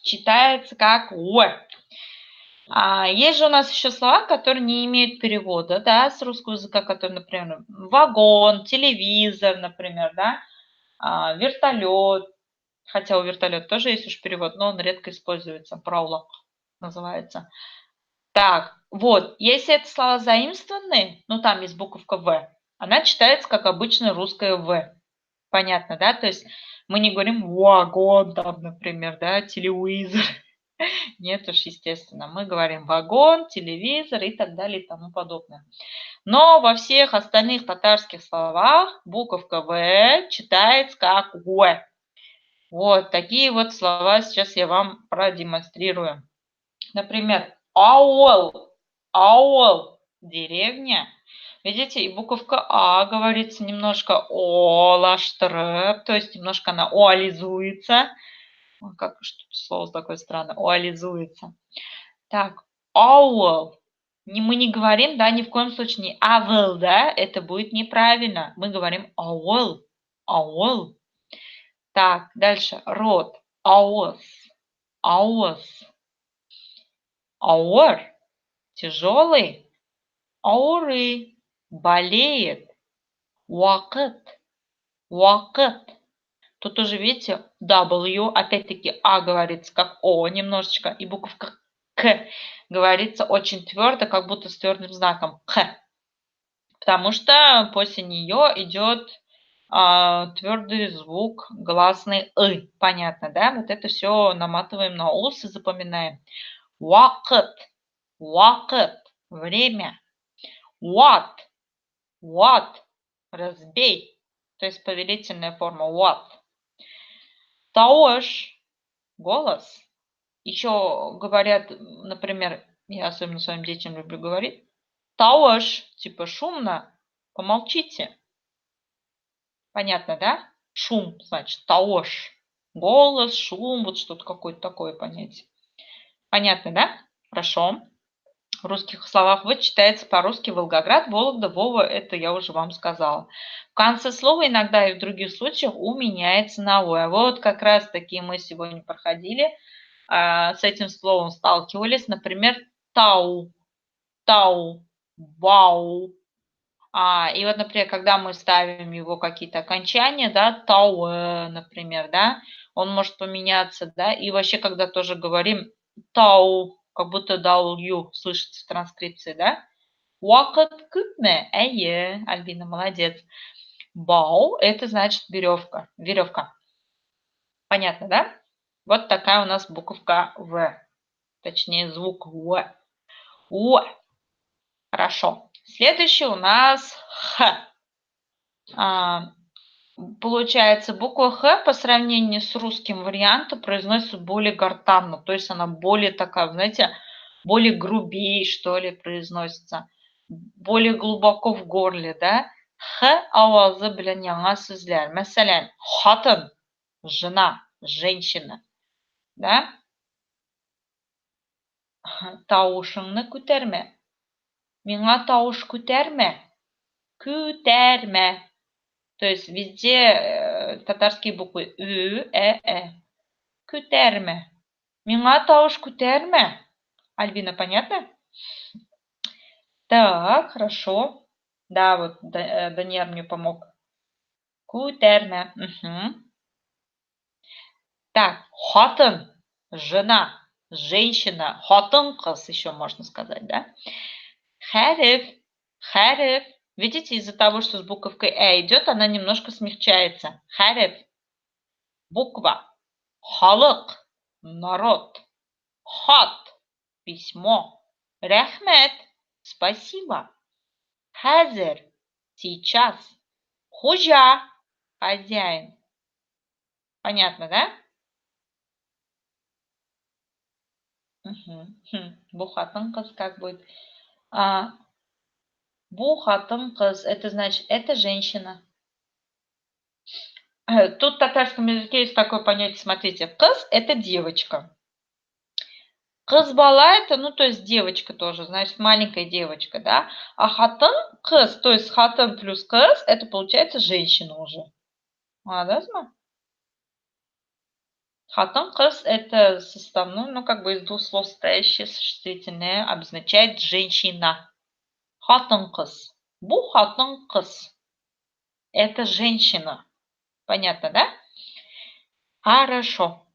читается как «о». Есть же у нас еще слова, которые не имеют перевода, да, с русского языка, которые, например, вагон, телевизор, например, да, вертолет. Хотя у вертолета тоже есть уж перевод, но он редко используется. Пролог называется. Так, вот, если это слова заимствованные, ну там есть буковка «в», она читается как обычное русское «в». Понятно, да? То есть мы не говорим вагон, там, например, да, телевизор. Нет уж, естественно. Мы говорим вагон, телевизор и так далее и тому подобное. Но во всех остальных татарских словах буковка В читается как В. Вот такие вот слова сейчас я вам продемонстрирую. Например, аул, аул, деревня. Видите, и буковка А говорится немножко олаштрып, то есть немножко она оализуется. Как что слово такое странное, оализуется. Так, оул. Мы не говорим, да, ни в коем случае не авл, да, это будет неправильно. Мы говорим аул, аул. Так, дальше рот, аос, аос. Аур, тяжелый, ауры, болеет, вакыт, вакыт. Тут уже, видите, W, опять-таки А говорится как О немножечко, и буковка К говорится очень твердо, как будто с твердым знаком К. Потому что после нее идет твердый звук гласный И. Понятно, да? Вот это все наматываем на ус и запоминаем. Вакыт, вакыт, время. What, what, разбей. То есть повелительная форма what. Тауш, голос. Еще говорят, например, я особенно своим детям люблю говорить, тауш, типа шумно, помолчите. Понятно, да? Шум, значит, тауш. Голос, шум, вот что-то какое-то такое понятие. Понятно, да? Хорошо. В русских словах «вы» читается по-русски Волгоград, Вологда, Вова, это я уже вам сказала. В конце слова иногда и в других случаях «у» меняется на «ой». А вот как раз таки мы сегодня проходили, с этим словом сталкивались. Например, тау, тау, вау. И вот, например, когда мы ставим его какие-то окончания, да, тау, например, да, он может поменяться, да, и вообще, когда тоже говорим тау, как будто W слышится в транскрипции, да. Вакыт күпме? Әйе, Альбина, молодец. Бау– это значит веревка, веревка. Понятно, да? Вот такая у нас буковка В, точнее звук В. О, хорошо. Следующий у нас Х. Получается, буква Х по сравнению с русским вариантом произносится более гортанно, то есть она более такая, знаете, более грубее, что ли, произносится, более глубоко в горле, да. Х авазы белән яңа сүзләр. Мәсәлән, хатын, жена, женщина, да. Тавышыңны күтәрмә. Миңа тавыш күтәрмә. Күтәрмә. То есть везде татарские буквы Ü, Э. Күтәрмә. Миңа тавыш күтәрмә. Альбина, понятно? Так, хорошо. Да, вот Даниэль мне помог. Күтәрмә. Угу. Так, хатын, жена, женщина, хатын-кыз еще можно сказать, да? Хәреф, хәреф. Видите, из-за того, что с буковкой Э идет, она немножко смягчается. Хәреф. Буква. Халык. Народ. Хат. Письмо. Рәхмәт. Спасибо. Хәзер. Сейчас. Хуҗа. Хозяин. Понятно, да? Угу. Бу хатын-кыз как будет? Бу хатын-кыз, это значит, это женщина. Тут в татарском языке есть такое понятие, смотрите, кыз – это девочка. Кыз бала – это, ну, то есть девочка тоже, значит, маленькая девочка, да. А хатын – кыз, то есть хатын плюс кыз – это получается женщина уже. Anladınız mı? Хатын кыз – это составной, ну, как бы из двух слов состоящее существительное, обозначает женщина. Хатын кыз. Бу хатын кыз. Это женщина. Понятно, да? Хорошо.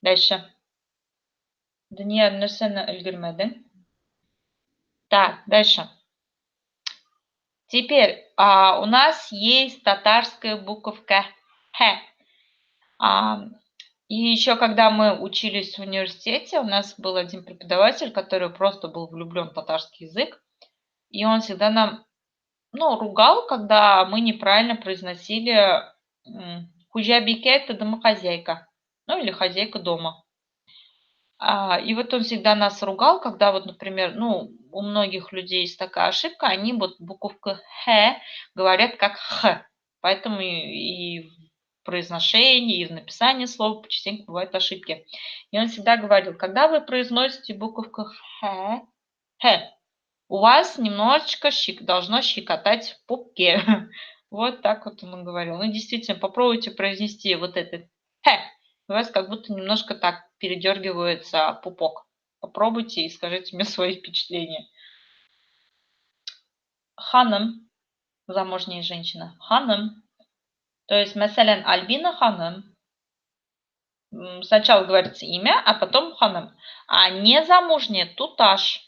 Дальше. Даниэль, нәрсәне өлгермәдең? Так, дальше. Теперь у нас есть татарская буковка Хэ. А, и еще, когда мы учились в университете, у нас был один преподаватель, который просто был влюблен в татарский язык. И он всегда нам, ну, ругал, когда мы неправильно произносили «Хужабике» — это домохозяйка, ну или хозяйка дома. И вот он всегда нас ругал, когда вот, например, ну, у многих людей есть такая ошибка, они вот буковку «х» говорят как «х». Поэтому и в произношении, и в написании слова частенько бывают ошибки. И он всегда говорил, когда вы произносите буковку «х», «х», у вас немножечко должно щекотать в пупке. Вот так вот он говорил. Ну, действительно, попробуйте произнести вот это «х». У вас как будто немножко так передергивается пупок. Попробуйте и скажите мне свои впечатления. Ханым, замужняя женщина. Ханым. То есть, مثلا, Альбина ханым. Сначала говорится имя, а потом ханым. А незамужняя туташ.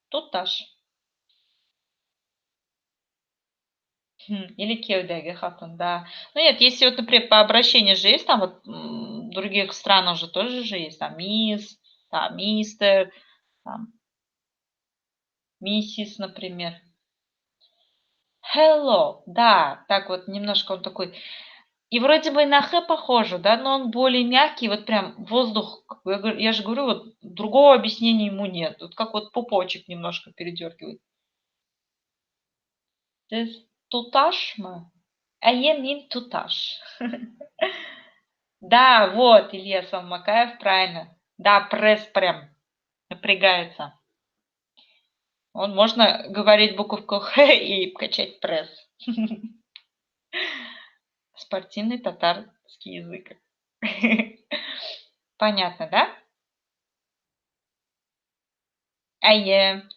Туташ. Или кевдеге хатун, да. Ну нет, если вот, например, по обращению же есть, там вот в других странах же тоже же есть, там мисс, там мистер, там миссис, например. Hello, да, так вот немножко он такой, и вроде бы и на Х похоже, да, но он более мягкий, вот прям воздух, я же говорю, вот другого объяснения ему нет, вот как вот пупочек немножко передергивает. Туташ мы? Мин туташ. Да, вот, Илья Салмакаев, правильно. Да, пресс прям напрягается. Он можно говорить буковку Х и качать пресс. Спортивный татарский язык. Понятно, да?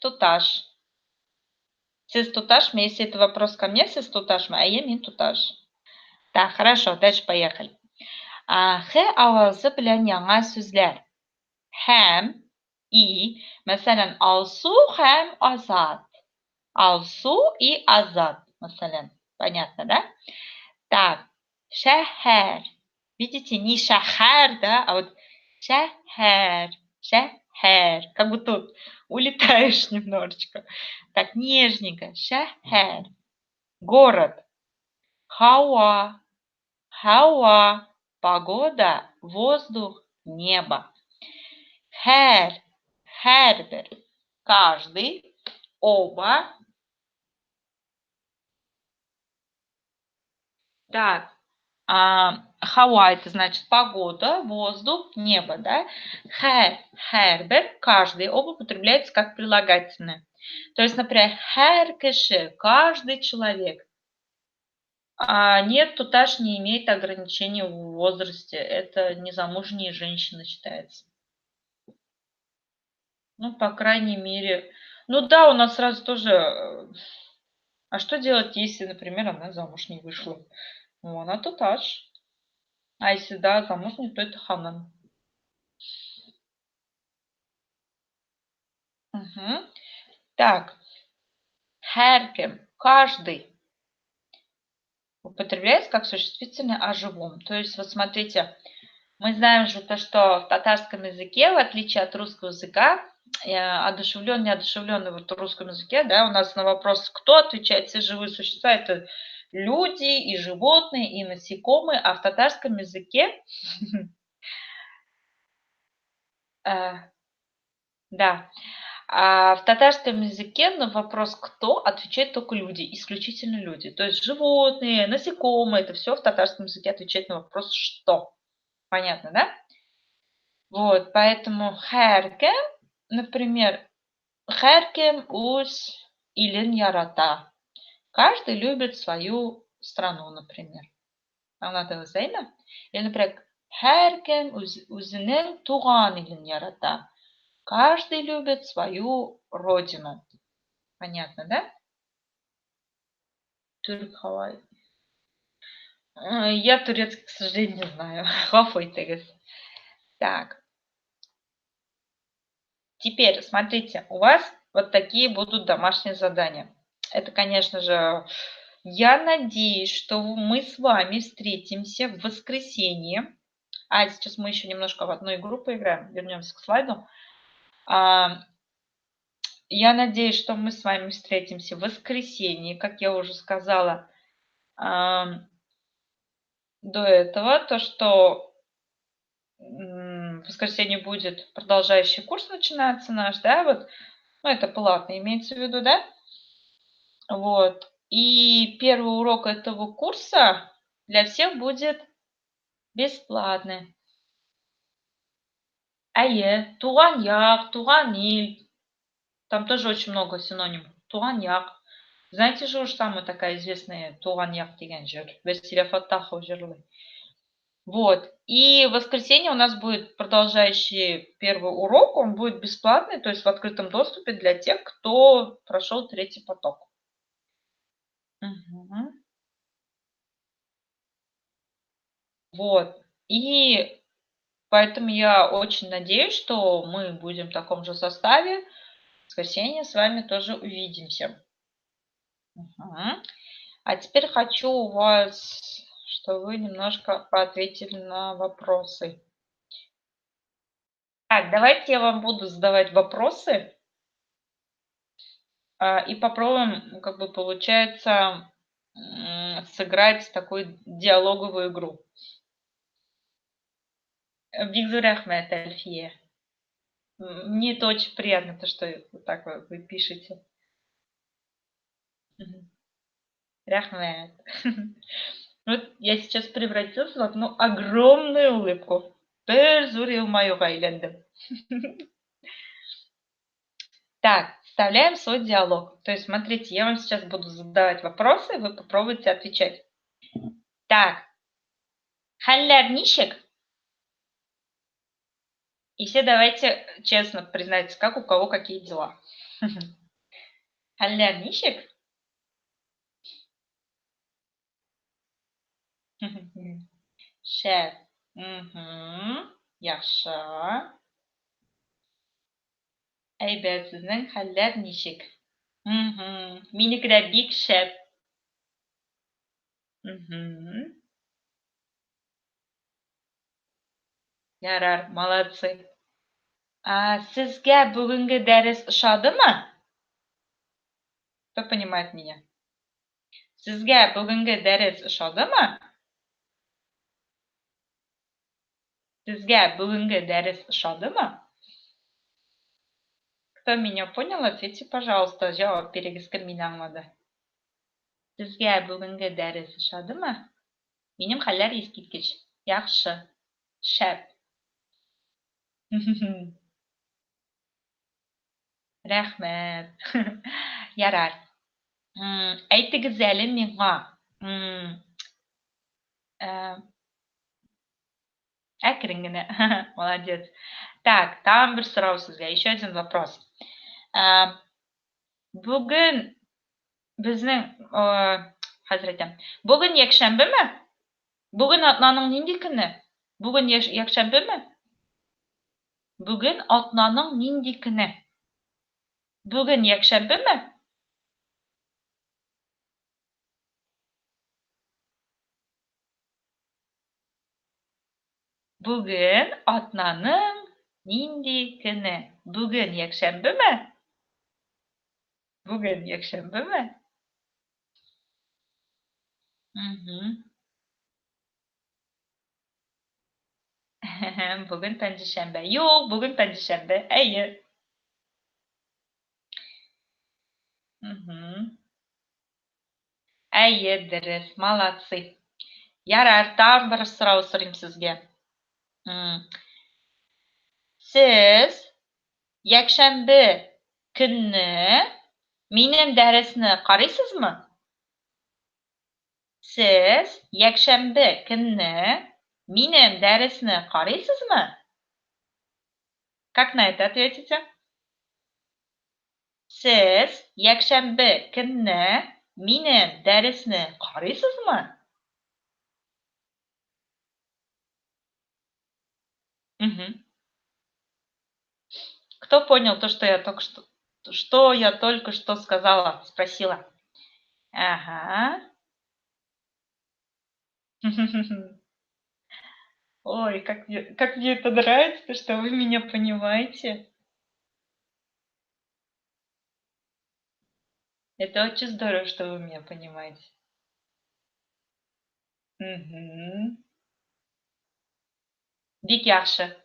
Туташ. Сіз туташ, если это вопрос ко мне, сіз туташ мı? Мин туташ. Так, хорошо, дальше поехали. Х авазы белән яңа сүзләр. Һәм и, мәсәлән, алсу һәм азат. Алсу и азат, мәсәлән. Понятно, да? Так, шәһәр. Видите, не шахар, да, а вот шәһәр, шәһәр. Как будто вот улетаешь немножечко. Так, нежненько. Шәһәр. Город. Хауа. Хауа. Погода, воздух, небо. Her, her bir. Каждый, оба. Так, Хауа это значит погода, воздух, небо, да? Her bir, каждый, оба употребляются как прилагательные. То есть, например, her киши, каждый человек. Нет, туташ не имеет ограничений в возрасте. Это незамужние женщины считается. Ну, по крайней мере. Ну да, у нас сразу тоже. А что делать, если, например, она замуж не вышла? Ну, она туташ. А если да, замужняя, то это ханан. Угу. Так, herkem, каждый употребляется как существительное о живом. То есть, вот смотрите, мы знаем же то, что в татарском языке, в отличие от русского языка, одушевленный, неодушевленный вот в русском языке, да, у нас на вопрос, кто отвечает, все живые существа, это люди и животные, и насекомые, а в татарском языке, да, а в татарском языке на вопрос «кто» отвечают только люди, исключительно люди. То есть животные, насекомые, это все в татарском языке отвечает на вопрос «что». Понятно, да? Вот, поэтому «herkes», например, «herkes уз илин ярата». Каждый любит свою страну, например. Anladığınız değil mi? Или, например, «herkes үзінің туған илин ярата». Каждый любит свою родину. Понятно, да? Türk Hava. Я турецкий, к сожалению, не знаю. Хафайтегес. Так. Теперь, смотрите, у вас вот такие будут домашние задания. Это, конечно же, Я надеюсь, что мы с вами встретимся в воскресенье. Сейчас мы еще немножко в одну игру поиграем. Вернемся к слайду. А, Я надеюсь, что мы с вами встретимся в воскресенье, как я уже сказала до этого, то, что в воскресенье будет продолжающий курс начинаться наш, да, вот, ну, это платно имеется в виду, да, вот. И первый урок этого курса для всех будет бесплатный. туған яқ, туған ел. Там тоже очень много синонимов. Туған яқ. Знаете же уж самая такая известная туған яқ деген жер. Василия Фаттахова жерлы. Вот. И в воскресенье у нас будет продолжающий первый урок. Он будет бесплатный, то есть в открытом доступе для тех, кто прошел третий поток. Мгм. Вот. И поэтому я очень надеюсь, что мы будем в таком же составе. В воскресенье с вами тоже увидимся. Мгм. А теперь хочу у вас, что вы немножко поответили на вопросы. Так, давайте я вам буду задавать вопросы. И попробуем, как бы получается, сыграть такую диалоговую игру. Бигзу рахмет, Альфия. Мне это очень приятно, то, что вот так вы пишете. Мгм. Рахмет. Вот я сейчас превратилась в одну огромную улыбку. Бір зур елмаюға үйлендім. Так, вставляем свой диалог. То есть, смотрите, я вам сейчас буду задавать вопросы, вы попробуйте отвечать. Так, хәлләр ничек? И все давайте честно признайтесь, как у кого какие дела. Хәлләр ничек? Шәп. Яхшы. Әйбәт, сезнең хәлләр ничек? Минеке дә бик шәп. Ярар, молодцы. Сезгә бүгенге дәрес ошадымы? Кто понимает меня? Сезгә бүгенге дәрес ошадымы? Сезгә бүгенге дәрес ошадымы? Кто меня понял, ответьте, пожалуйста. Җавап бирегез, кем мине аңлады. Сезгә бүгенге дәрес ошадымы? Минем хәлләр искиткеч. Яхшы. Шәп. Рәхмәт. Ярар. Әйтегез әле миңа. Әкрен генә. Молодец. Так, там бер сорау сезгә. Еще один вопрос. Бүген безнең хәзер әйтәм. Бүген якшәмбеме? Бүген атнаның нинди көне? Бүген якшәмбеме? Бүген атнаның нинди көне? Бүген якшәмбеме? Бүген атнаның нинди көне? Бүген якшәмбеме? Бүген якшәмбеме? Бүген пәнҗешәмбе. Юк, бүген пәнҗешәмбе. Әйе. Әйе, дөрес. Молодцы. Ярар, тагын бер сорау сорыйм сезгә. Сез якшәмбе көнне минем дәресне карыйсызмы? Сез якшәмбе көнне минем дәресне карыйсызмы? Как на это ответите? Сез якшәмбе көнне минем дәресне карыйсызмы? Кто понял то, что я только что сказала, спросила? Ага. Ой, как мне это нравится, что вы меня понимаете. Это очень здорово, что вы меня понимаете. Мгм. Бик яхшы.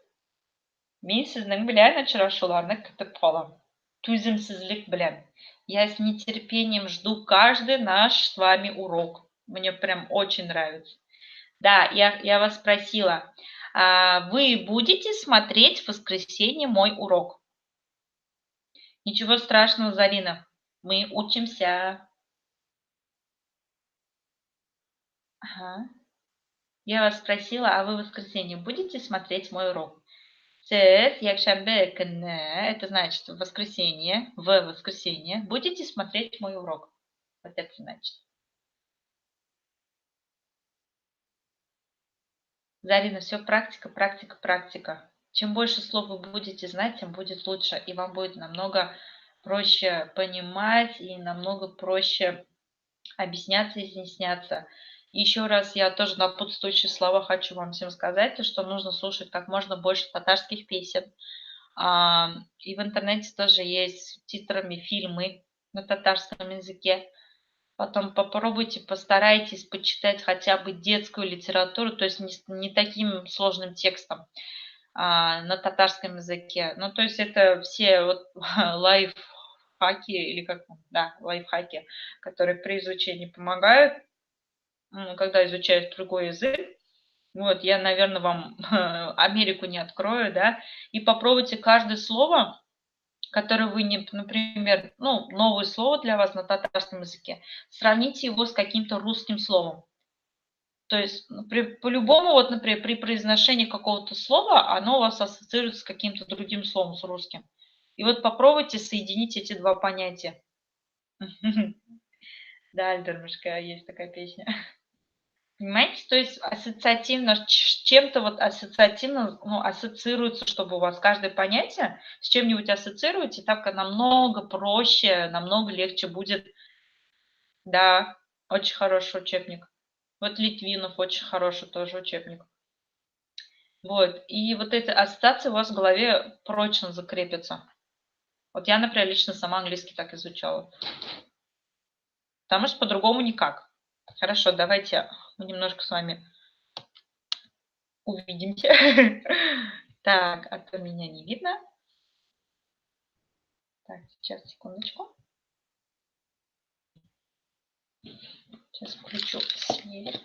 Мин сезнең белән очрашуларны көтеп калам. Түземсезлек белән. Я с нетерпением жду каждый наш с вами урок. Мне прям очень нравится. Да, я вас спросила, вы будете смотреть в воскресенье мой урок? Ничего страшного, Зарина. Мы учимся. Ага. Я вас спросила, а вы в воскресенье будете смотреть мой урок? Сез, якшәмбе көнне, это значит в воскресенье, будете смотреть мой урок. Вот это значит. Зарина, все практика, практика, практика. Чем больше слов вы будете знать, тем будет лучше. И вам будет намного проще понимать и намного проще объясняться и изъясняться. Еще раз я тоже напутствующие слова хочу вам всем сказать, то, что нужно слушать как можно больше татарских песен. И в интернете тоже есть с титрами фильмы на татарском языке. Потом попробуйте, постарайтесь почитать хотя бы детскую литературу, то есть не таким сложным текстом, на татарском языке. Ну, то есть это все вот лайфхаки или как, да, лайфхаки, которые при изучении помогают, когда изучаешь другой язык. Вот, я, наверное, вам Америку не открою, да, и попробуйте каждое слово, которое вы не, например, ну, новое слово для вас на татарском языке, сравните его с каким-то русским словом. То есть, по-любому, вот, например, при произношении какого-то слова оно у вас ассоциируется с каким-то другим словом, с русским. И вот попробуйте соединить эти два понятия. Да, Альдермышка, есть такая песня. Понимаете, то есть ассоциативно, чем-то вот ассоциативно, ну, ассоциируется, чтобы у вас каждое понятие с чем-нибудь ассоциируете, так намного проще, намного легче будет. Да, очень хороший учебник. Вот Литвинов очень хороший тоже учебник. Вот, и вот эти ассоциации у вас в голове прочно закрепятся. Вот я, например, лично сама английский так изучала, потому что по-другому никак. Хорошо, давайте мы немножко с вами увидимся. Так, а то меня не видно. Так, сейчас, секундочку. Сейчас включу свет.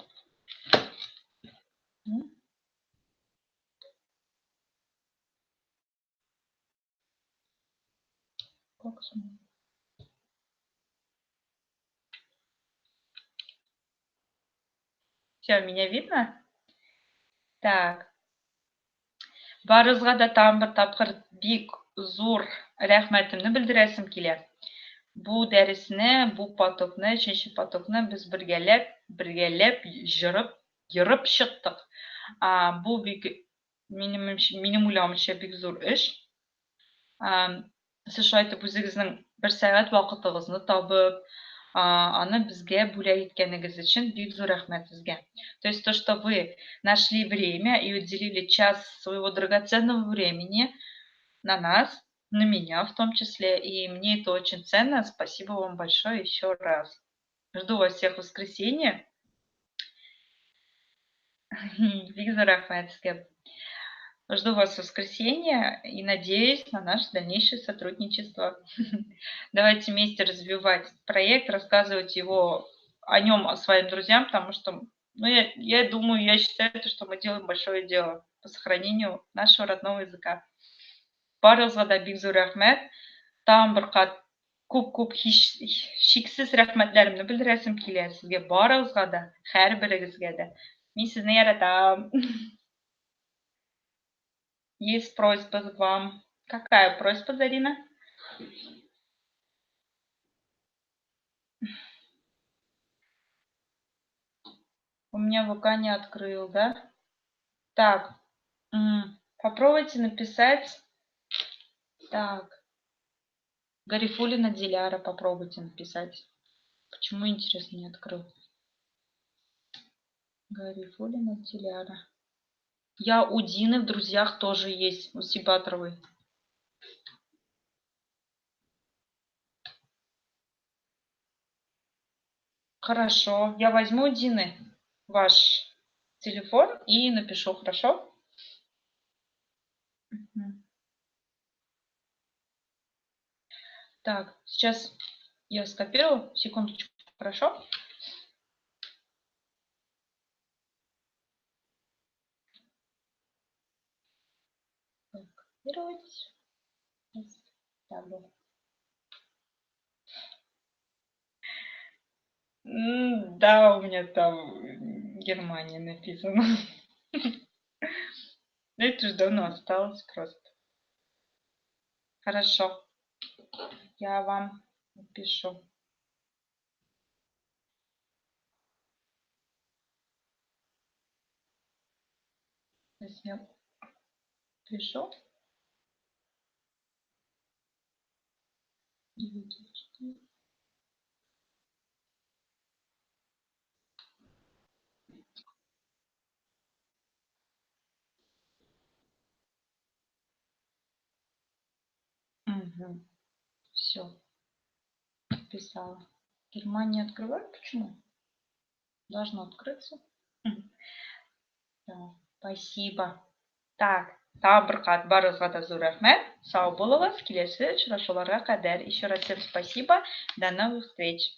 Все, меня видно? Так. Барызга да тагын бер тапкыр бик зур рәхмәтемне белдерәсем килә. Бу дәресне, бу потокны, 3нче потокны без бергәләп йөреп чыктык. Бу бик минем уйлавымча бик зур эш. Сез шулай итеп үзегезнең 1 сәгать вакытыгызны табып, аны безгә бүләк иткәнегез өчен бик зур рәхмәт сезгә. То есть то, что вы нашли время и уделили час своего драгоценного времени на нас, на меня в том числе, и мне это очень ценно. Спасибо вам большое еще раз. Жду вас всех в воскресенье. Бик зур рәхмәт сезгә. Жду вас в воскресенье и надеюсь на наше дальнейшее сотрудничество. Давайте вместе развивать проект, рассказывать его о нем своим друзьям, потому что, ну, я думаю, я считаю, что мы делаем большое дело по сохранению нашего родного языка. Барыгызга да бик зур рәхмәт. Тагын бер кат күп шиксез рәхмәтләремне белдерәсем килә сезгә барыгызга да, һәрберегезгә дә. Мин сезне яратам. Есть просьба к вам. Какая просьба, Зарина? У меня ВК не открыл, да? Так, попробуйте написать. Так, Гарифулина Диляра попробуйте написать. Почему, интересно, не открыл? Гарифулина, Диляра. Я у Дины в друзьях тоже есть, у Сибатровой. Хорошо, я возьму у Дины ваш телефон и напишу, хорошо? Мгм. Так, сейчас я скопирую, секундочку, хорошо? Копировать. Ставлю. Да, у меня там Германия написано. Это же давно осталось просто. Хорошо, я вам напишу. Сейчас я пишу. 904. Угу. Все, писала. Германия открывает? Почему? Должно открыться. Мгм. Да, спасибо. Так, тағы бір барыңызға да зор рахмет. Сау болыңыз. Келесі ұшырашуларға қадар. Еще раз всем спасибо. До новых встреч.